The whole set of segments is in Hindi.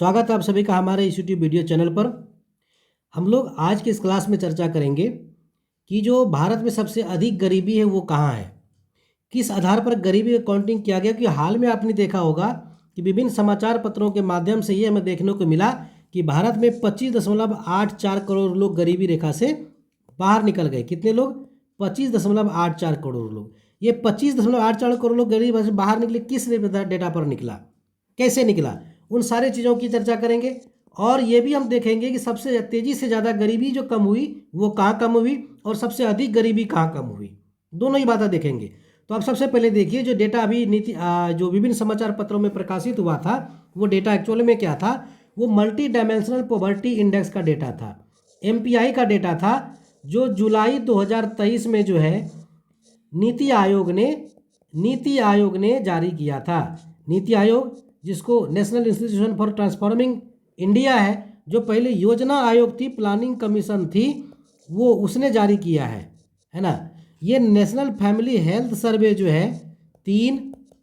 स्वागत है आप सभी का हमारे इस यूट्यूब वीडियो चैनल पर। हम लोग आज की इस क्लास में चर्चा करेंगे कि जो भारत में सबसे अधिक गरीबी है वो कहाँ है, किस आधार पर गरीबी का काउंटिंग किया गया। कि हाल में आपने देखा होगा कि विभिन्न समाचार पत्रों के माध्यम से ये हमें देखने को मिला कि भारत में 25.84 करोड़ लोग गरीबी रेखा से बाहर निकल गए। कितने लोग? 25.84 करोड़ लोग। ये 25.84 करोड़ लोग गरीबी से बाहर निकले, किस डेटा पर निकला, कैसे निकला, उन सारी चीज़ों की चर्चा करेंगे। और ये भी हम देखेंगे कि सबसे तेज़ी से ज़्यादा गरीबी जो कम हुई वो कहाँ कम हुई और सबसे अधिक गरीबी कहाँ कम हुई, दोनों ही बातें देखेंगे। तो आप सबसे पहले देखिए जो डेटा अभी जो विभिन्न समाचार पत्रों में प्रकाशित हुआ था वो डेटा एक्चुअली में क्या था, वो मल्टी डायमेंशनल पॉवर्टी इंडेक्स का डेटा था, MPI का डेटा था, जो जुलाई 2023 में जो है नीति आयोग ने जारी किया था। नीति आयोग, जिसको national institution for transforming India है, जो पहले योजना आयोग थी, प्लानिंग कमीशन थी, वो उसने जारी किया है ना। ये नेशनल फैमिली हेल्थ सर्वे जो है 3,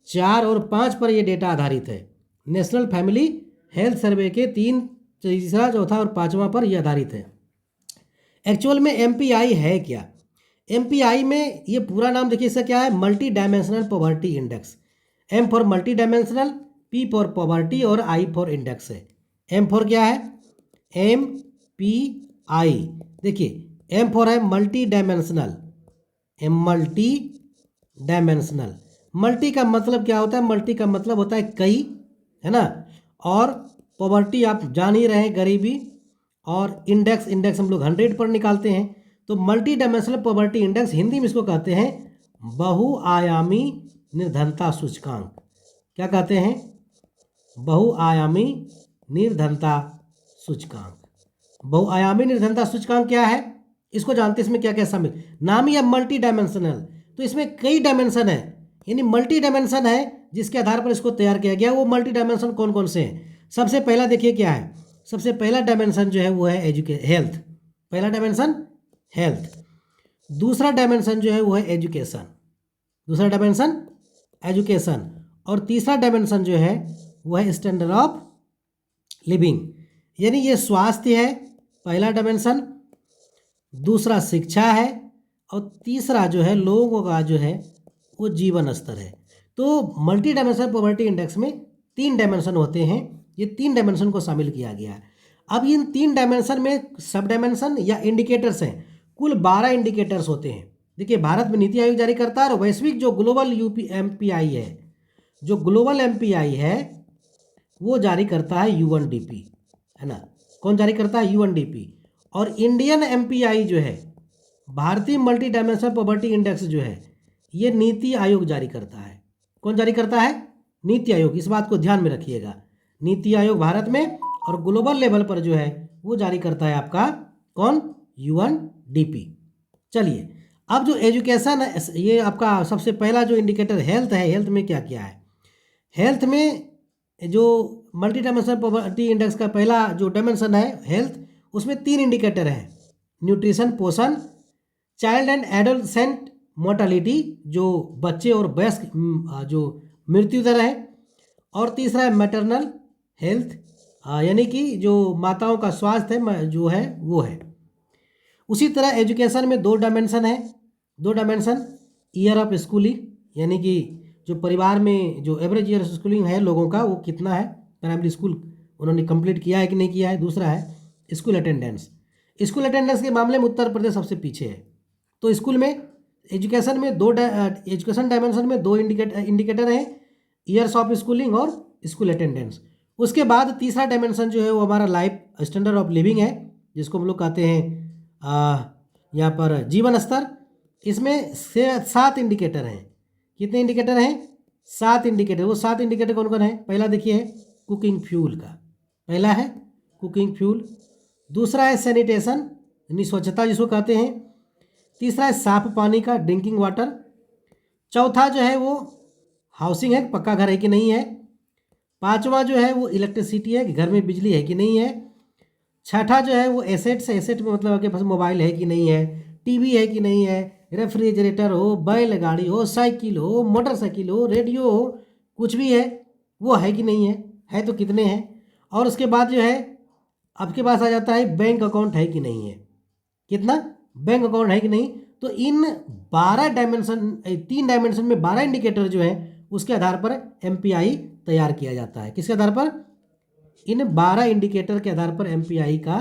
4 और 5 पर ये डेटा आधारित है। नेशनल फैमिली हेल्थ सर्वे के 3, तीसरा, चौथा और 5वां पर यह आधारित है। एक्चुअल में MPI है क्या? MPI में ये पूरा नाम देखिए इसका क्या है, multi dimensional poverty index. M for multi dimensional, P for poverty और I फॉर इंडेक्स है। M फॉर क्या है? MPI। देखिए M फॉर है multi dimensional, multi dimensional. Multi का मतलब क्या होता है? मल्टी का मतलब होता है कई, है ना। और पॉवर्टी आप जान ही रहे हैं, गरीबी। और इंडेक्स हम लोग 100 पर निकालते हैं। तो multi dimensional poverty index, Hindi में इसको कहते हैं बहुआयामी निर्धनता सूचकांक। क्या कहते हैं? बहुआयामी निर्धनता सूचकांक। बहुआयामी निर्धनता सूचकांक क्या है, इसको जानते हैं। इसमें क्या क्या शामिल, नाम ही है मल्टी डायमेंशनल, तो इसमें कई डायमेंशन है, यानी मल्टी डायमेंशन है जिसके आधार पर इसको तैयार किया गया। वो मल्टी डायमेंशन कौन कौन से हैं? सबसे पहला देखिए क्या है, सबसे पहला डायमेंशन जो है वो है हेल्थ। पहला डायमेंशन हेल्थ। दूसरा डायमेंशन जो है वो है एजुकेशन। दूसरा डायमेंशन एजुकेशन। और तीसरा डायमेंशन जो है वो है स्टैंडर्ड ऑफ लिविंग, यानी ये स्वास्थ्य है पहला डायमेंशन, दूसरा शिक्षा है, और तीसरा जो है लोगों का जो है वो जीवन स्तर है। तो मल्टी डायमेंशनल पॉवर्टी इंडेक्स में 3 डायमेंशन होते हैं, ये 3 डायमेंशन को शामिल किया गया है। अब इन 3 डायमेंशन में सब डायमेंशन या इंडिकेटर्स हैं, कुल 12 इंडिकेटर्स होते हैं। देखिए भारत में नीति आयोग जारी करता है, और वैश्विक जो ग्लोबल MPI है, जो ग्लोबल MPI है वो जारी करता है UNDP, है ना। कौन जारी करता है? UNDP। और इंडियन MPI जो है, भारतीय मल्टी डायमेंशनल पॉवर्टी इंडेक्स जो है, ये नीति आयोग जारी करता है। कौन जारी करता है? नीति आयोग। इस बात को ध्यान में रखिएगा, नीति आयोग भारत में, और ग्लोबल लेवल पर जो है वो जारी करता है आपका कौन? UNDP। चलिए अब जो एजुकेशन है, ये आपका सबसे पहला जो इंडिकेटर हेल्थ है। हेल्थ में क्या क्या है? हेल्थ में जो मल्टी डायमेंशनल पॉवर्टी इंडेक्स का पहला जो डायमेंशन है हेल्थ, उसमें 3 इंडिकेटर हैं, न्यूट्रिशन पोषण, चाइल्ड एंड एडोलसेंट मोर्टालिटी, जो बच्चे और वयस्क जो मृत्यु दर है, और तीसरा है मैटरनल हेल्थ, यानी कि जो माताओं का स्वास्थ्य है जो है वो है। उसी तरह एजुकेशन में 2 डायमेंशन है, 2 डायमेंशन, ईयर ऑफ स्कूलिंग, यानी कि जो परिवार में जो एवरेज ईयर स्कूलिंग है लोगों का वो कितना है, प्राइमरी स्कूल उन्होंने कंप्लीट किया है कि नहीं किया है। दूसरा है स्कूल अटेंडेंस। स्कूल अटेंडेंस के मामले में उत्तर प्रदेश सबसे पीछे है। तो स्कूल में एजुकेशन में एजुकेशन डायमेंशन में 2 इंडिकेटर हैं, ईयर्स ऑफ स्कूलिंग और स्कूल अटेंडेंस। उसके बाद तीसरा डायमेंशन जो है वो हमारा लाइफ स्टैंडर्ड ऑफ लिविंग है, जिसको हम लोग कहते हैं यहाँ पर जीवन स्तर। इसमें 7 इंडिकेटर हैं। कितने इंडिकेटर हैं? 7 इंडिकेटर। वो 7 इंडिकेटर कौन कौन है? पहला देखिए है कुकिंग फ्यूल का, पहला है कुकिंग फ्यूल। दूसरा है सैनिटेशन, यानी स्वच्छता जिसको कहते हैं। तीसरा है साफ पानी का, ड्रिंकिंग वाटर। चौथा जो है वो हाउसिंग है, पक्का घर है कि नहीं है। 5वां जो है वो इलेक्ट्रिसिटी है, कि घर में बिजली है कि नहीं है। छठा जो है वो एसेट्स, एसेट में मतलब आपके पास मोबाइल है कि नहीं है, टीवी है कि नहीं है, रेफ्रिजरेटर हो, बैलगाड़ी हो, साइकिल हो, मोटरसाइकिल हो, रेडियो हो, कुछ भी है वो है कि नहीं है तो कितने हैं। और उसके बाद जो है आपके पास आ जाता है बैंक अकाउंट है कि नहीं है, कितना बैंक अकाउंट है कि नहीं। तो इन 12 डायमेंशन, 3 डायमेंशन में 12 इंडिकेटर जो है उसके आधार पर एमपीआई तैयार किया जाता है। किसके आधार पर? इन 12 इंडिकेटर के आधार पर एमपीआई का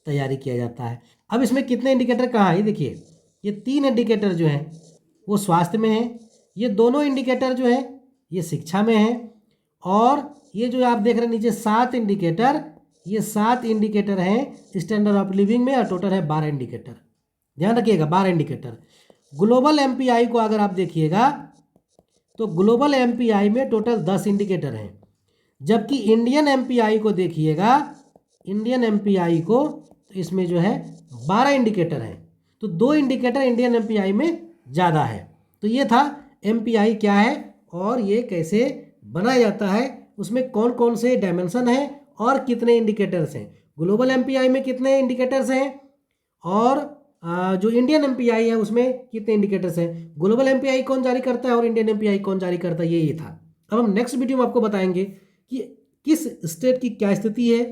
तैयारी किया जाता है। अब इसमें कितने इंडिकेटर कहाँ है, ये देखिए, ये 3 इंडिकेटर जो हैं वो स्वास्थ्य में है, ये दोनों इंडिकेटर जो हैं ये शिक्षा में है, और ये जो आप देख रहे हैं नीचे 7 इंडिकेटर, ये 7 इंडिकेटर हैं स्टैंडर्ड ऑफ लिविंग में, और टोटल है 12 इंडिकेटर। ध्यान रखिएगा 12 इंडिकेटर। ग्लोबल एमपीआई को अगर आप देखिएगा तो ग्लोबल एमपीआई में टोटल 10 इंडिकेटर हैं, जबकि इंडियन एमपीआई को देखिएगा, इंडियन एमपीआई को तो इसमें जो है 12 इंडिकेटर हैं, तो 2 इंडिकेटर इंडियन एमपीआई में ज़्यादा है। तो ये था एमपीआई क्या है और ये कैसे बनाया जाता है, उसमें कौन कौन से डायमेंशन हैं और कितने इंडिकेटर्स हैं। ग्लोबल एमपीआई में कितने इंडिकेटर्स हैं और जो इंडियन एमपीआई है उसमें कितने इंडिकेटर्स हैं। ग्लोबल एमपीआई कौन जारी करता है और इंडियन एमपीआई कौन जारी करता है, ये था। अब हम नेक्स्ट वीडियो में आपको बताएंगे कि किस स्टेट की क्या स्थिति है,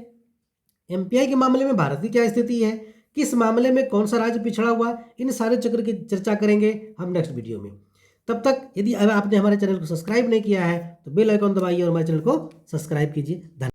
एमपीआई के मामले में भारत की क्या स्थिति है, किस मामले में कौन सा राज्य पिछड़ा हुआ, इन सारे चक्र की चर्चा करेंगे हम नेक्स्ट वीडियो में। तब तक यदि आपने हमारे चैनल को सब्सक्राइब नहीं किया है तो बेल आइकॉन दबाइए और हमारे चैनल को सब्सक्राइब कीजिए। धन्यवाद।